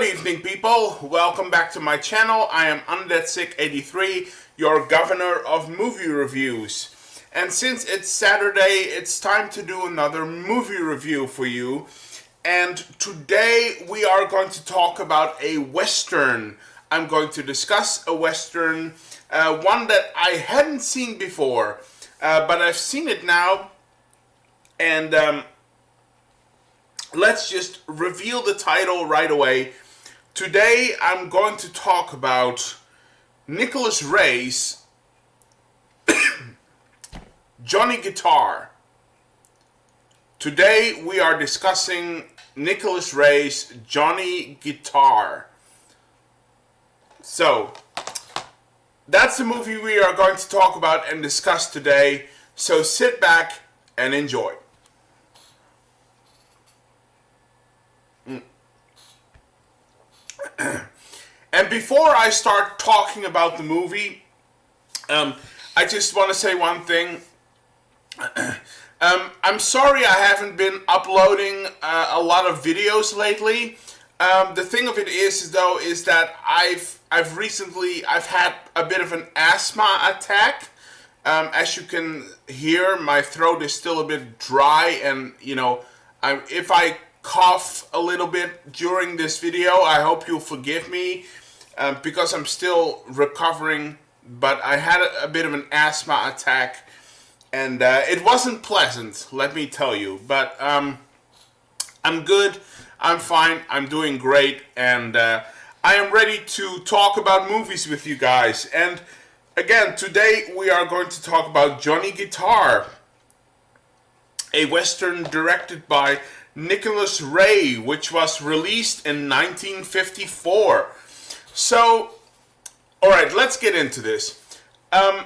evening, people. Welcome back to my channel. I am UndeadSick83, your governor of movie reviews. And since it's Saturday, it's time to do another movie review for you. And today we are going to talk about a Western. I'm going to discuss a Western, one that I hadn't seen before, but I've seen it now. And let's just reveal the title right away. Today I'm going to talk about Nicholas Ray's Johnny Guitar. Today we are discussing Nicholas Ray's Johnny Guitar. So, that's the movie we are going to talk about and discuss today. So sit back and enjoy. And before I start talking about the movie, I just want to say one thing. I'm sorry I haven't been uploading a lot of videos lately. The thing of it is that I've had a bit of an asthma attack. As you can hear, my throat is still a bit dry, and if I cough a little bit during this video, I hope you'll forgive me, because I'm still recovering. But I had a bit of an asthma attack, and it wasn't pleasant, let me tell you. But I'm good, I'm fine, I'm doing great, and I am ready to talk about movies with you guys. And again, today we are going to talk about Johnny Guitar, a Western directed by Nicholas Ray, which was released in 1954. So, alright, let's get into this. I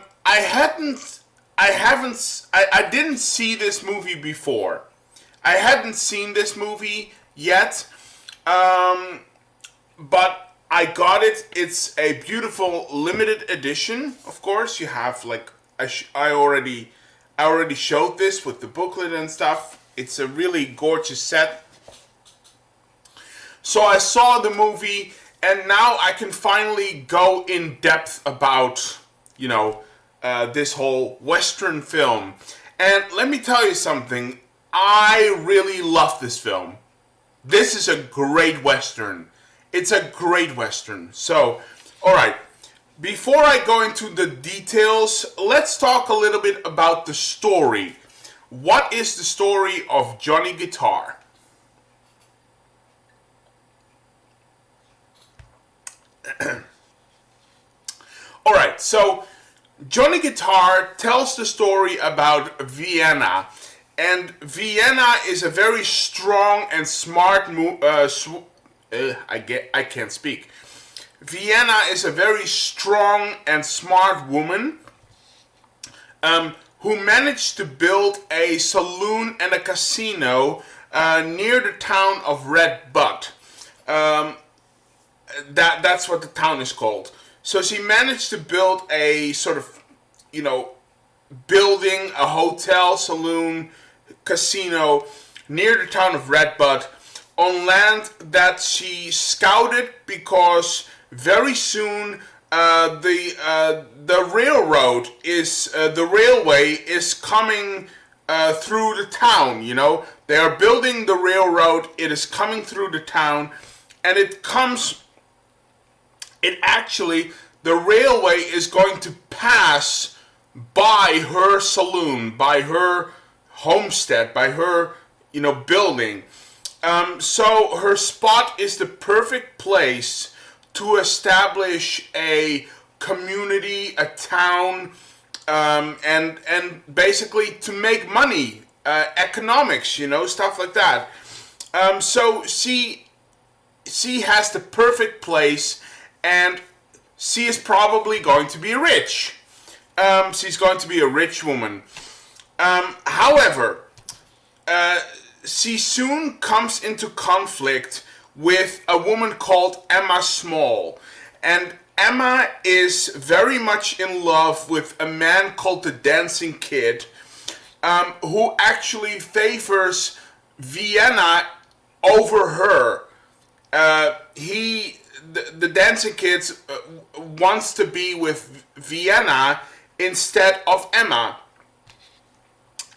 didn't see this movie before. I hadn't seen this movie yet, but I got it. It's a beautiful limited edition. Of course, you have I already showed this with the booklet and stuff. It's a really gorgeous set. So I saw the movie, and now I can finally go in depth about, this whole Western film. And let me tell you something. I really love this film. This is a great Western. It's a great Western. So, alright. Before I go into the details, let's talk a little bit about the story. What is the story of Johnny Guitar? Alright, so Johnny Guitar tells the story about Vienna. And Vienna is a very strong and smart I can't speak. Vienna is a very strong and smart woman who managed to build a saloon and a casino near the town of Red Butte. That's what the town is called. So she managed to build a sort of, building a hotel, saloon, casino near the town of Red Butte on land that she scouted, because very soon the railway is coming through the town. They are building the railroad. It is coming through the town, and the railway is going to pass by her saloon, by her homestead, by her building. So her spot is the perfect place to establish a community, a town, and basically to make money, economics, stuff like that. So she has the perfect place, and she is probably going to be rich. She's going to be a rich woman. However, she soon comes into conflict with a woman called Emma Small. And Emma is very much in love with a man called the Dancing Kid, who actually favors Vienna over her. The dancing kids wants to be with Vienna instead of Emma.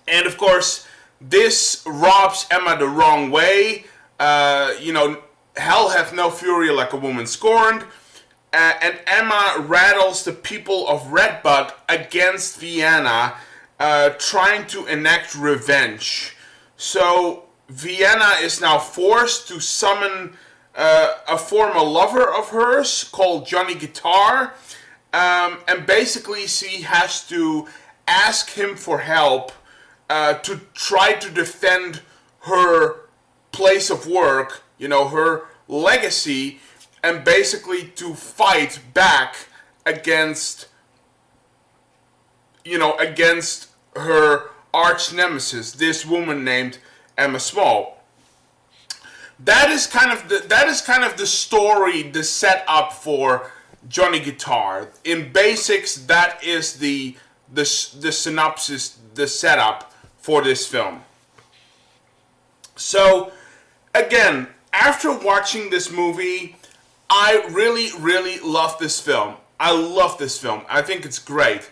And of course, this robs Emma the wrong way. Hell hath no fury like a woman scorned. And Emma rattles the people of Redbud against Vienna, trying to enact revenge. So Vienna is now forced to summon a former lover of hers called Johnny Guitar, and basically she has to ask him for help to try to defend her place of work, her legacy, and basically to fight back against her arch nemesis, this woman named Emma Small. That is kind of the story, the setup for Johnny Guitar. In basics, that is the synopsis, the setup for this film. So, again, after watching this movie, I really, really love this film. I love this film. I think it's great.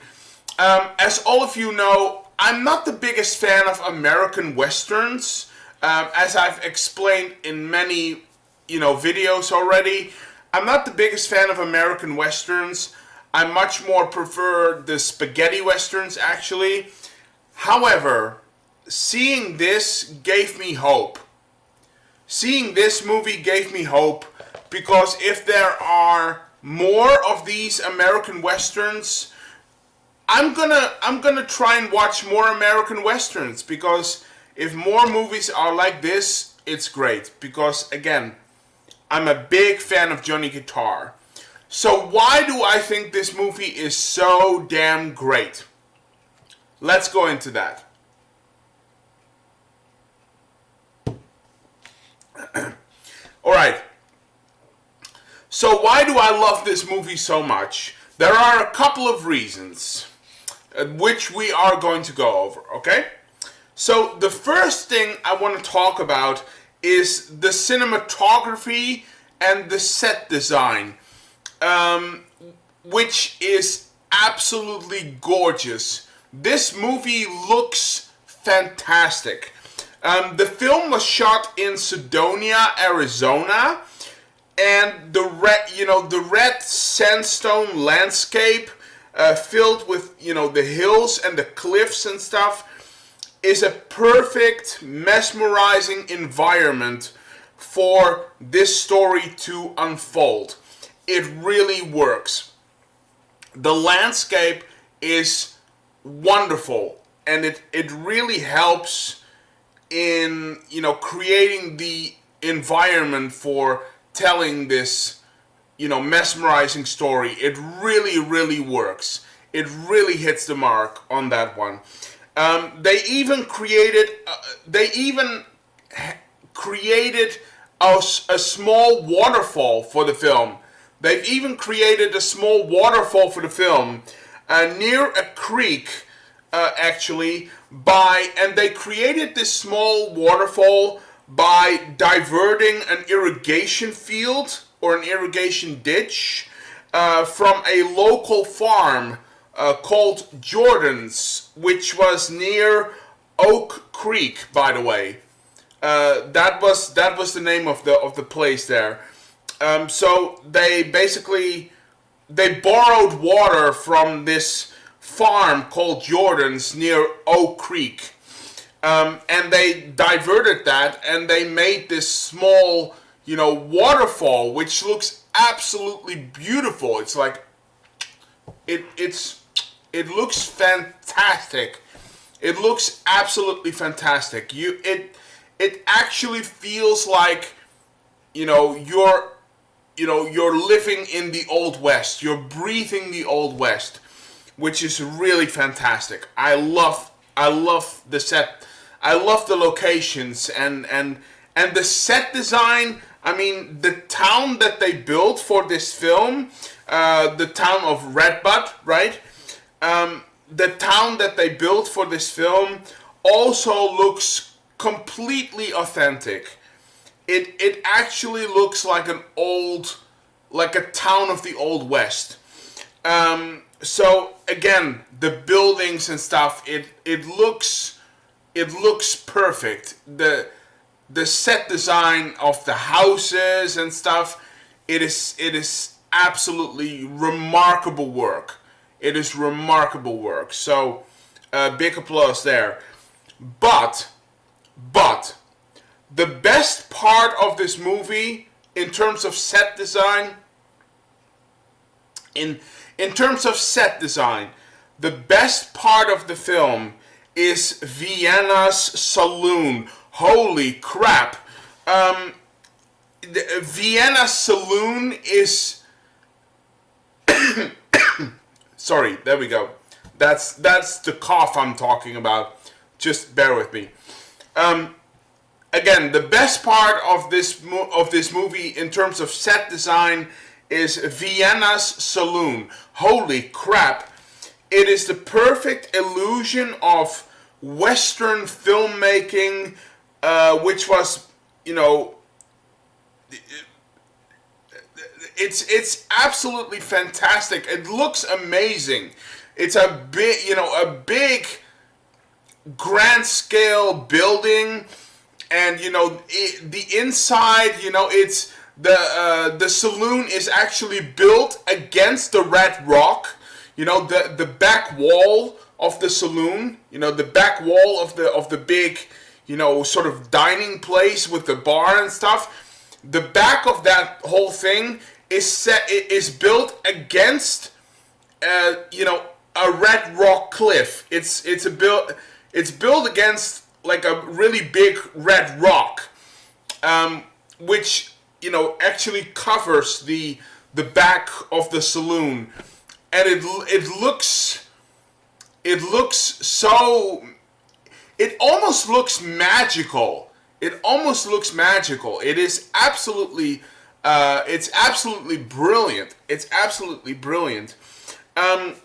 As all of you know, I'm not the biggest fan of American Westerns. As I've explained in many, videos already, I'm not the biggest fan of American Westerns. I much more prefer the spaghetti Westerns, actually. However, seeing this gave me hope. Seeing this movie gave me hope, because if there are more of these American Westerns, I'm gonna try and watch more American Westerns, because if more movies are like this, it's great. Because again, I'm a big fan of Johnny Guitar. So why do I think this movie is so damn great? Let's go into that. Alright. So why do I love this movie so much? There are a couple of reasons, which we are going to go over, okay? So the first thing I want to talk about is the cinematography and the set design, which is absolutely gorgeous. This movie looks fantastic. The film was shot in Sedona, Arizona, and the red sandstone landscape filled with the hills and the cliffs and stuff is a perfect, mesmerizing environment for this story to unfold. It really works. The landscape is wonderful, and it really helps in creating the environment for telling this mesmerizing story. It really, really works. It really hits the mark on that one. They even created a small waterfall for the film. They've even created a small waterfall for the film near a creek, actually. And they created this small waterfall by diverting an irrigation field or an irrigation ditch from a local farm called Jordan's, which was near Oak Creek, by the way. That was the name of the place there. So they borrowed water from this farm called Jordan's near Oak Creek, and they diverted that, and they made this small waterfall, which looks absolutely beautiful. It's like it looks fantastic. It looks absolutely fantastic. It actually feels like you're living in the Old West. You're breathing the Old West, which is really fantastic. I love the set. I love the locations and the set design. I mean, the town that they built for this film, the town of Redbud, right? The town that they built for this film also looks completely authentic. it actually looks like like a town of the Old West. So again, the buildings and stuff, it looks perfect. The set design of the houses and stuff, it is absolutely remarkable work. It is remarkable work. So big applause there. But the best part of this movie in terms of set design, in terms of set design, the best part of the film is Vienna's saloon. Holy crap! The Vienna saloon is. Sorry, there we go. That's the cough I'm talking about. Just bear with me. Again, the best part of this movie in terms of set design is Vienna's saloon. Holy crap! It is the perfect illusion of Western filmmaking, which was, it's absolutely fantastic. It looks amazing. It's a big grand scale building, and the inside, it's the saloon is actually built against the red rock. The back wall of the saloon, the back wall of the big, sort of dining place with the bar and stuff. The back of that whole thing is built against a red rock cliff. It's built against like a really big red rock, which actually covers the back of the saloon, and it looks so. It almost looks magical. It is absolutely. It's absolutely brilliant. It's absolutely brilliant. And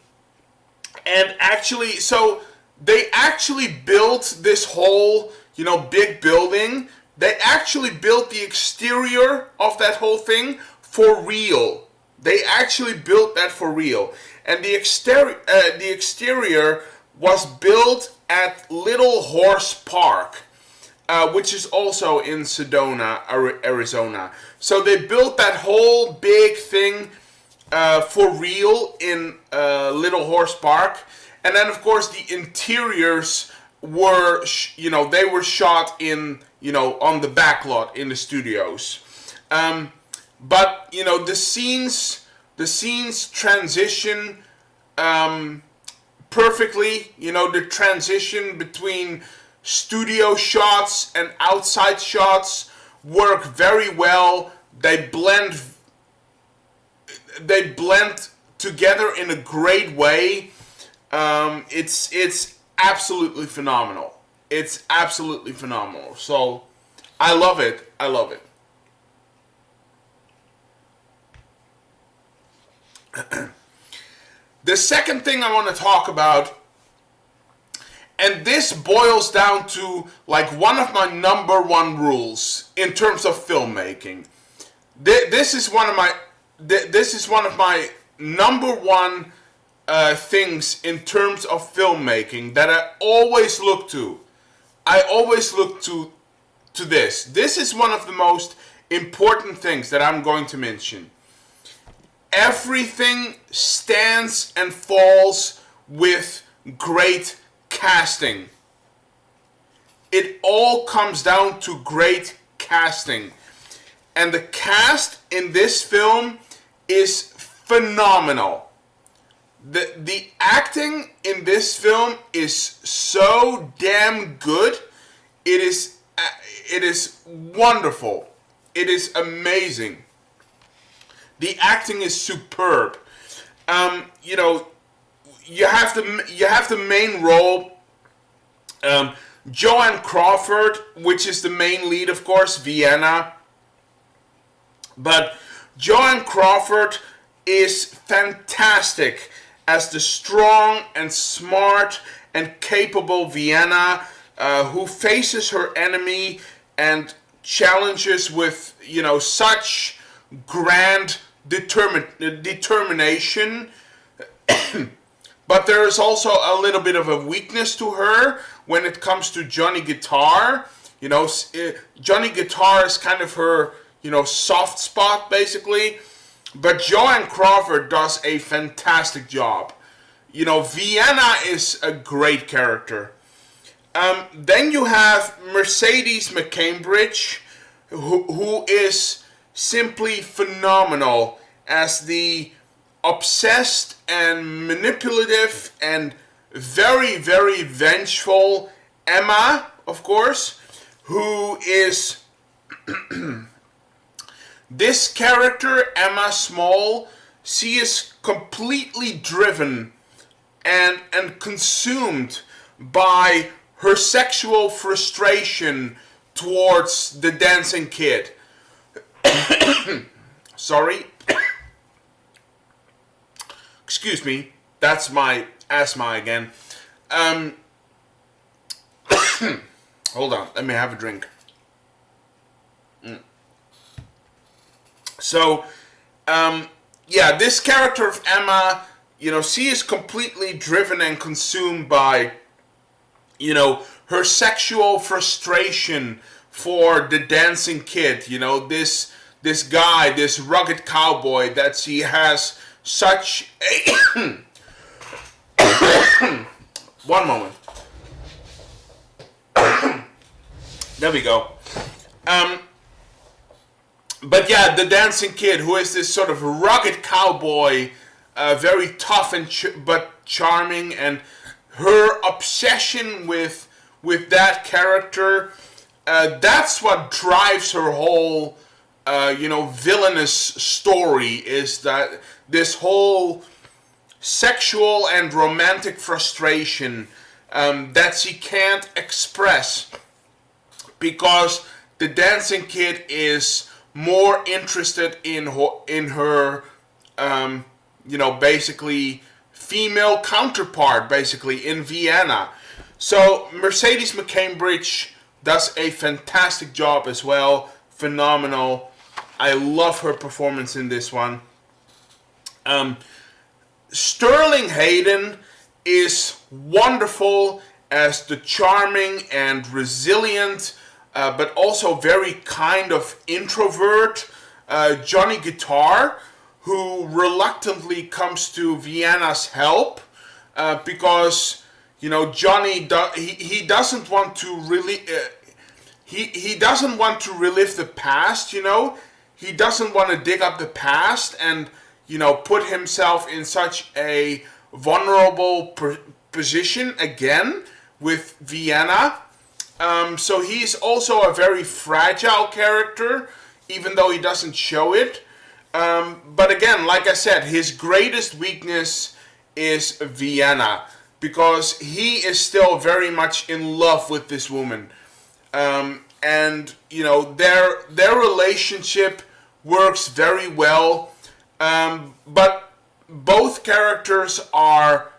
actually, so they actually built this whole, big building. They actually built the exterior of that whole thing for real. They actually built that for real. And the exterior was built at Little Horse Park, which is also in Sedona, Arizona. So they built that whole big thing for real in Little Horse Park. And then, of course, the interiors were, they were shot in, on the back lot in the studios. But, the scenes transition perfectly. The transition between studio shots and outside shots work very well. They blend together in a great way. It's absolutely phenomenal. It's absolutely phenomenal. So I love it. The second thing I want to talk about, and this boils down to like one of my number one rules in terms of filmmaking. This is one of my number one things in terms of filmmaking that I always look to. I always look to this. This is one of the most important things that I'm going to mention. Everything stands and falls with great casting. It all comes down to great casting. And the cast in this film is phenomenal. The acting in this film is so damn good. It is wonderful. It is amazing. The acting is superb. You have the main role. Joan Crawford, which is the main lead, of course, Vienna. But Joan Crawford is fantastic as the strong and smart and capable Vienna who faces her enemy and challenges with, such grand determination. But there is also a little bit of a weakness to her when it comes to Johnny Guitar. Johnny Guitar is kind of her, soft spot, basically. But Joan Crawford does a fantastic job. Vienna is a great character. Then you have Mercedes McCambridge, who is simply phenomenal as the obsessed and manipulative and very, very vengeful Emma, of course, who is this character, Emma Small. She is completely driven and consumed by her sexual frustration towards the dancing kid. Sorry. Excuse me. That's my asthma again. Hold on. Let me have a drink. So, this character of Emma, she is completely driven and consumed by, her sexual frustration for the dancing kid. This guy, this rugged cowboy that she has such a... One moment. There we go. But yeah, the dancing kid, who is this sort of rugged cowboy, very tough but charming, and her obsession with that character, that's what drives her whole, villainous story, is that this whole sexual and romantic frustration that she can't express because the dancing kid is more interested in her basically female counterpart, basically in Vienna. So Mercedes McCambridge does a fantastic job as well. Phenomenal. I love her performance in this one. Sterling Hayden is wonderful as the charming and resilient, but also very kind of introvert Johnny Guitar, who reluctantly comes to Vienna's help because Johnny he doesn't want to really he doesn't want to relive the past. He doesn't want to dig up the past and put himself in such a vulnerable position again with Vienna. So he's also a very fragile character, even though he doesn't show it. But again, like I said, his greatest weakness is Vienna, because he is still very much in love with this woman. And their relationship works very well. But both characters are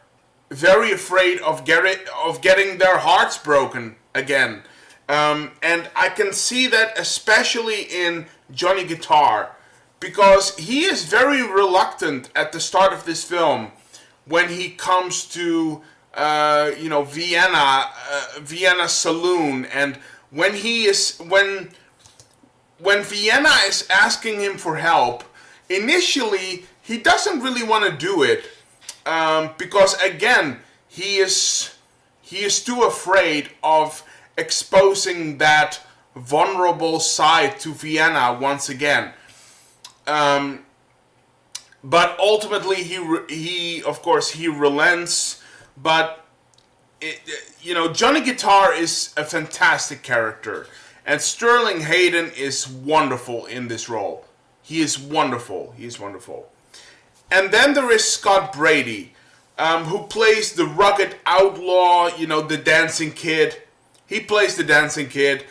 very afraid of getting their hearts broken again. And I can see that especially in Johnny Guitar, because he is very reluctant at the start of this film when he comes to Vienna saloon, and when Vienna is asking him for help. Initially, he doesn't really want to do it because, again, he is too afraid of exposing that vulnerable side to Vienna once again. But ultimately, he of course he relents. But Johnny Guitar is a fantastic character, and Sterling Hayden is wonderful in this role. He is wonderful. He is wonderful. And then there is Scott Brady, who plays the rugged outlaw, the dancing kid. He plays the dancing kid,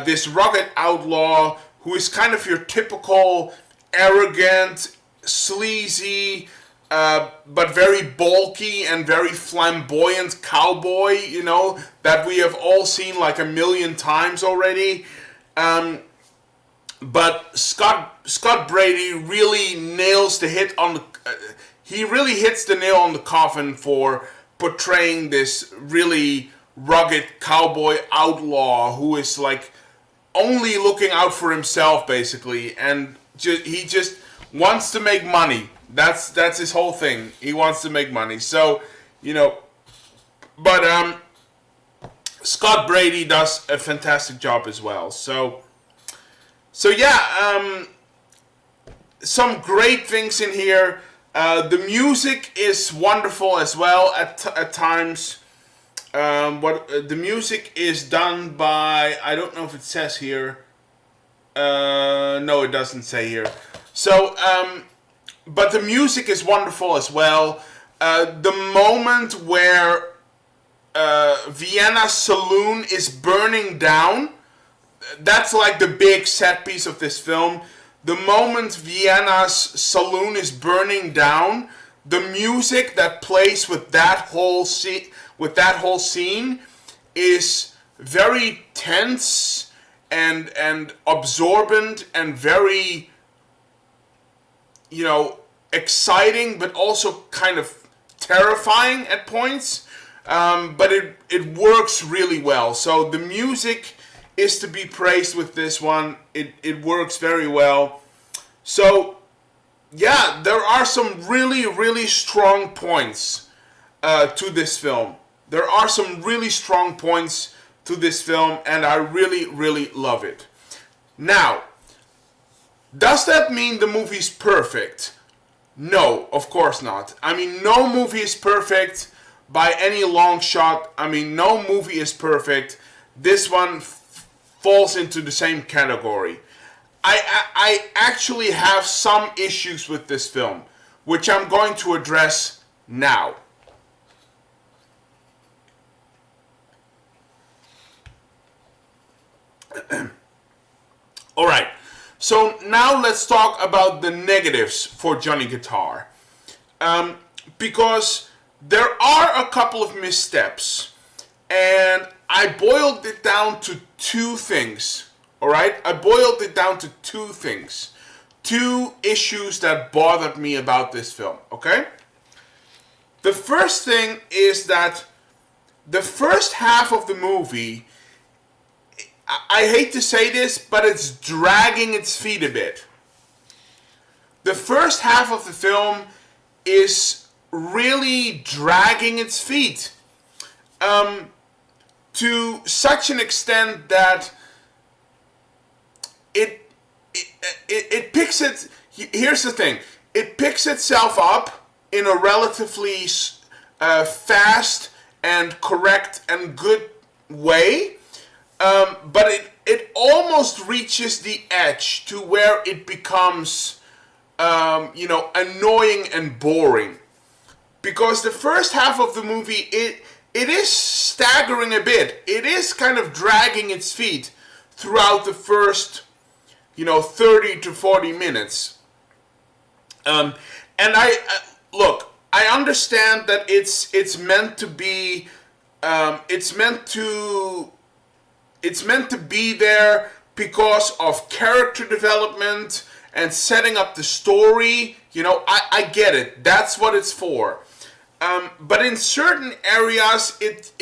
this rugged outlaw who is kind of your typical arrogant, sleazy, but very bulky and very flamboyant cowboy, that we have all seen like a million times already. but Scott Brady really nails the hit on the. He really hits the nail on the coffin for portraying this really rugged cowboy outlaw who is like only looking out for himself basically, and he just wants to make money. That's his whole thing. He wants to make money. So, but Scott Brady does a fantastic job as well. So yeah, some great things in here. The music is wonderful as well at times. The music is done by, I don't know if it says here. No, it doesn't say here. So, but the music is wonderful as well. The moment where Vienna Saloon is burning down, that's like the big set piece of this film. The moment Vienna's saloon is burning down, the music that plays with that whole scene is very tense and absorbent and very, exciting, but also kind of terrifying at points. But it works really well. So the music is to be praised with this one. It works very well. So yeah, there are some really, really strong points to this film. There are some really strong points to this film, and I really, really love it. Now, does that mean the movie's perfect? No, of course not. I mean, no movie is perfect by any long shot. I mean, no movie is perfect. This one falls into the same category. I actually have some issues with this film, which I'm going to address now. Alright, so now let's talk about the negatives for Johnny Guitar. Because there are a couple of missteps, and I boiled it down to two things. Alright, I boiled it down to two things. Two issues that bothered me about this film, okay? The first thing is that the first half of the movie, I hate to say this, but it's dragging its feet a bit. The first half of the film is really dragging its feet. To such an extent that it picks it. Here's the thing: it picks itself up in a relatively fast and correct and good way, but it almost reaches the edge to where it becomes, annoying and boring. Because the first half of the movie, it is staggering a bit. It is kind of dragging its feet throughout the first 30 to 40 minutes. And I understand that it's meant to be, it's meant to be there because of character development and setting up the story. I get it. That's what it's for. But in certain areas, it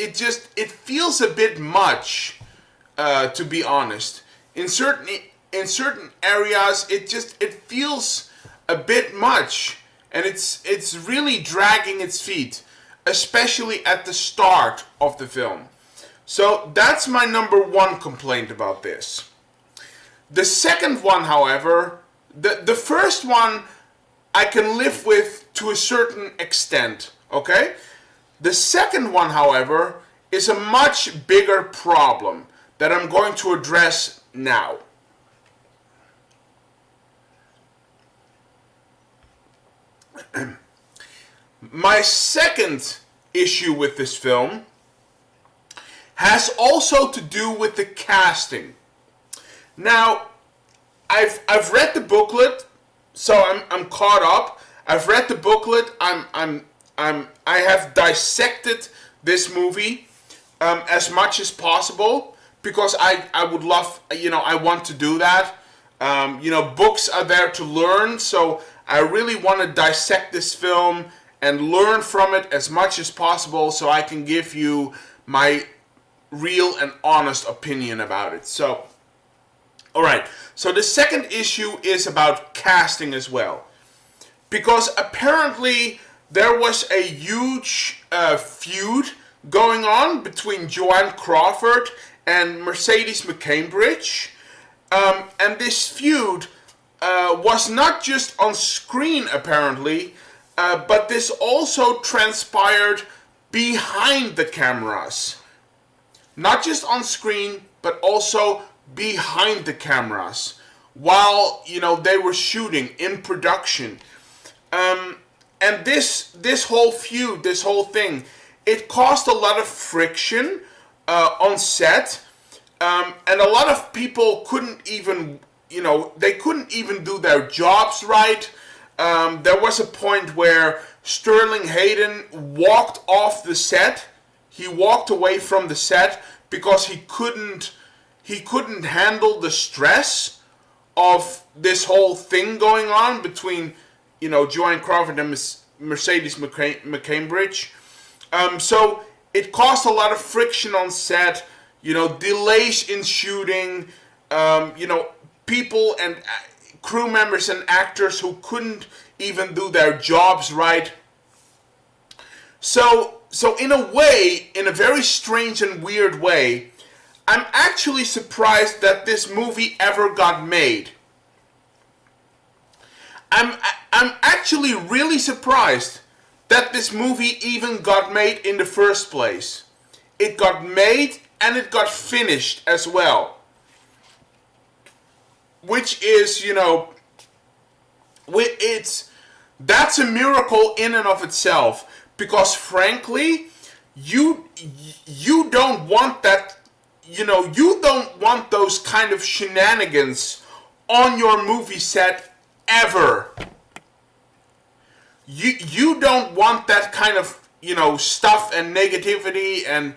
feels a bit much, to be honest. In certain areas, it feels a bit much, and it's really dragging its feet, especially at the start of the film. So that's my number one complaint about this. The second one, however, the first one I can live with to a certain extent, okay? The second one, however, is a much bigger problem that I'm going to address now. My second issue with this film has also to do with the casting. Now, I've read the booklet, so I'm caught up. I've read the booklet. I have dissected this movie as much as possible because I would love, I want to do that. Books are there to learn, so I really want to dissect this film and learn from it as much as possible so I can give you my real and honest opinion about it. So, alright, so the second issue is about casting as well. Because apparently there was a huge feud going on between Joan Crawford and Mercedes McCambridge. And this feud was not just on screen apparently, but this also transpired behind the cameras. Not just on screen, but also behind the cameras while they were shooting in production. And this whole feud, this whole thing, it caused a lot of friction on set, and a lot of people couldn't even they couldn't even do their jobs right. There was a point where Sterling Hayden walked off the set. He walked away from the set because he couldn't handle the stress of this whole thing going on between Joan Crawford and Mercedes McCambridge. So it caused a lot of friction on set, delays in shooting, people and crew members and actors who couldn't even do their jobs right. So in a way, in a very strange and weird way, I'm actually surprised that this movie ever got made. I'm actually really surprised that this movie even got made in the first place. It got made and it got finished as well. Which is, that's a miracle in and of itself. Because frankly, you don't want that, you don't want those kind of shenanigans on your movie set ever. You don't want that kind of, stuff and negativity and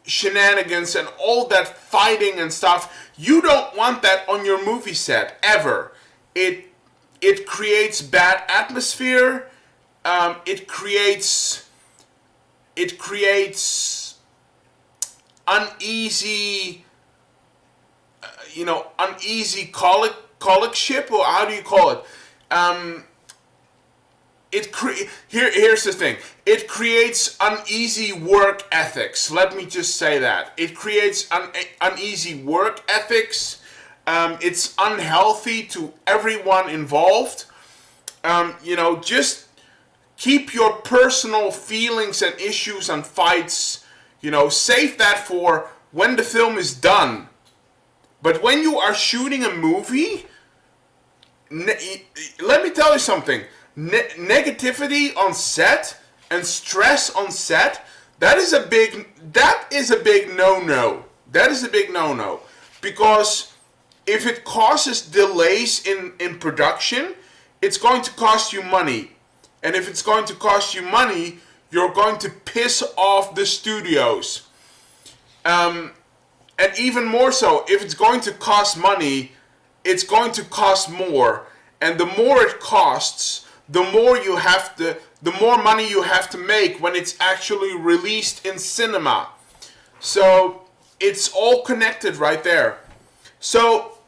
shenanigans and all that fighting and stuff. You don't want that on your movie set ever. It creates bad atmosphere. It creates uneasy, uneasy colleagueship, or how do you call it? Here's the thing. It creates uneasy work ethics. Let me just say that. It creates uneasy work ethics. It's unhealthy to everyone involved. Just keep your personal feelings and issues and fights, save that for when the film is done. But when you are shooting a movie, let me tell you something. Negativity on set and stress on set, that is a big no-no. That is a big no-no. Because if it causes delays in production, it's going to cost you money. And if it's going to cost you money, you're going to piss off the studios. And even more so, if it's going to cost money, it's going to cost more. And the more it costs, the more money you have to make when it's actually released in cinema. So it's all connected right there. So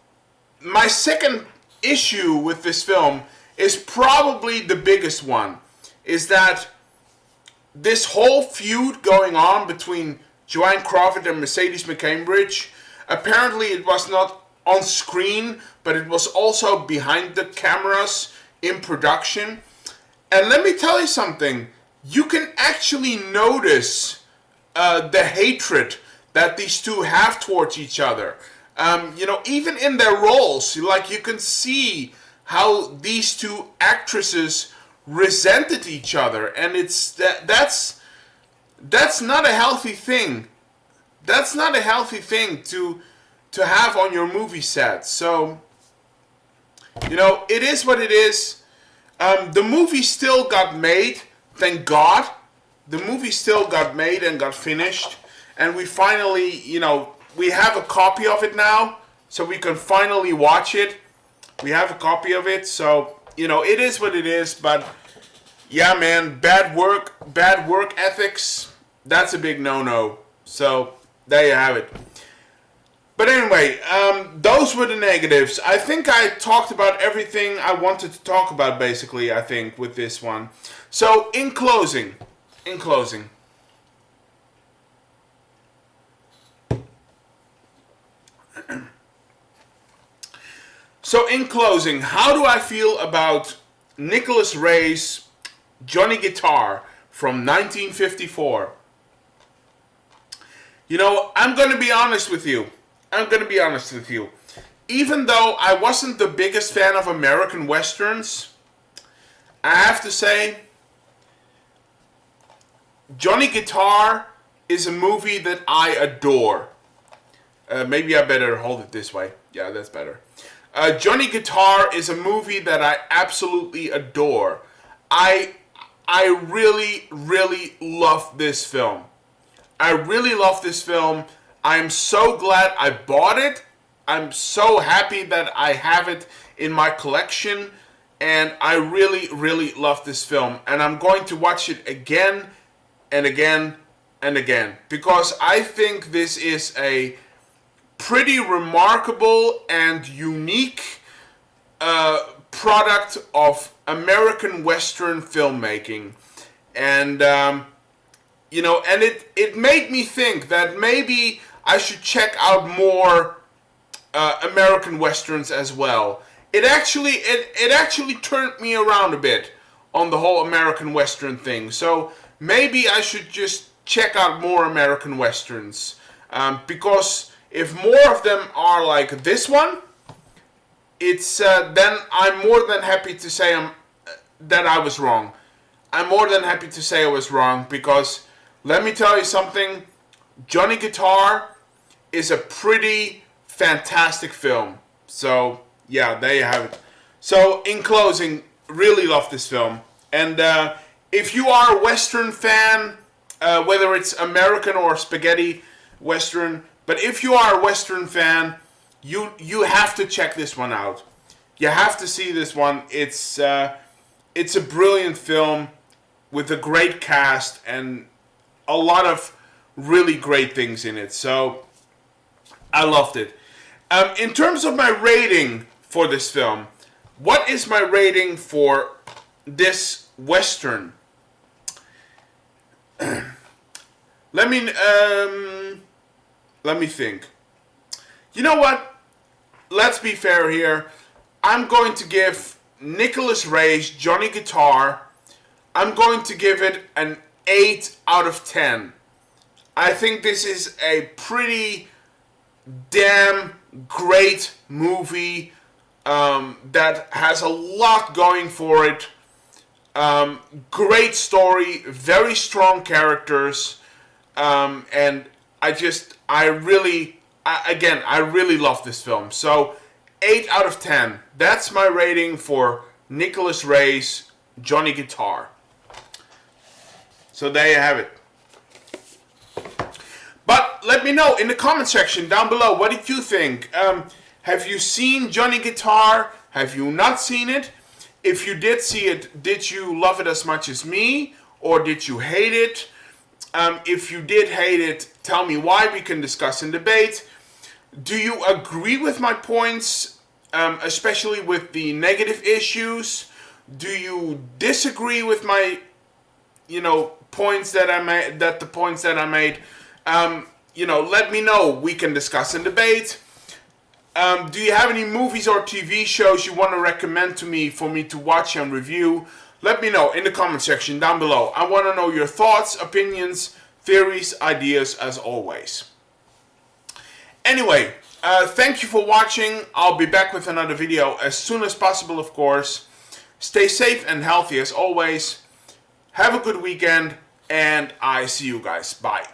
my second issue with this film is probably the biggest one, is that this whole feud going on between Joan Crawford and Mercedes McCambridge, apparently it was not on screen, but it was also behind the cameras in production. And let me tell you something, you can actually notice the hatred that these two have towards each other. Even in their roles, you can see how these two actresses resented each other, and that's not a healthy thing. That's not a healthy thing to have on your movie set. So, it is what it is. The movie still got made, thank God. The movie still got made and got finished, and we finally, we have a copy of it now. so we can finally watch it. We have a copy of it, so you know it is what it is. But yeah, man, bad work ethics. That's a big no-no. So there you have it. But anyway, those were the negatives. I think I talked about everything I wanted to talk about, basically, I think, with this one. So, in closing. So, in closing, how do I feel about Nicholas Ray's Johnny Guitar from 1954? You know, I'm going to be honest with you. Even though I wasn't the biggest fan of American Westerns, I have to say, Johnny Guitar is a movie that I adore. Maybe I better hold it this way. Yeah, that's better. Johnny Guitar is a movie that I absolutely adore. I really, really love this film. I'm so glad I bought it. I'm so happy that I have it in my collection. And I really, really love this film. And I'm going to watch it again and again and again. Because I think this is a pretty remarkable and unique product of American Western filmmaking. And, you know, and it made me think that maybe I should check out more American Westerns as well. It actually turned me around a bit on the whole American Western thing. So maybe I should just check out more American Westerns. Because if more of them are like this one, it's then I'm more than happy to say that I was wrong. I'm more than happy to say I was wrong, because let me tell you something, Johnny Guitar is a pretty fantastic film. So yeah, there you have it. So in closing, really love this film. And if you are a Western fan, whether it's American or spaghetti Western, but if you are a Western fan, you have to check this one out. You have to see this one. It's a brilliant film with a great cast and a lot of really great things in it. So I loved it. In terms of my rating for this film, what is my rating for this Western? Let me think. You know what? Let's be fair here. I'm going to give Nicholas Ray's Johnny Guitar, I'm going to give it an 8 out of 10. I think this is a pretty damn great movie that has a lot going for it. Great story, very strong characters, and I really love this film. So 8 out of 10. That's my rating for Nicholas Ray's Johnny Guitar. So there you have it. But let me know in the comment section down below, what did you think? Have you seen Johnny Guitar? Have you not seen it? If you did see it, did you love it as much as me? Or did you hate it? If you did hate it, tell me why. We can discuss and debate. Do you agree with my points, especially with the negative issues? Do you disagree with my, points that I made? Let me know. We can discuss and debate. Do you have any movies or TV shows you want to recommend to me for me to watch and review? Let me know in the comment section down below. I want to know your thoughts, opinions, theories, ideas, as always. Anyway, thank you for watching. I'll be back with another video as soon as possible, of course. Stay safe and healthy as always. Have a good weekend, and I see you guys. Bye.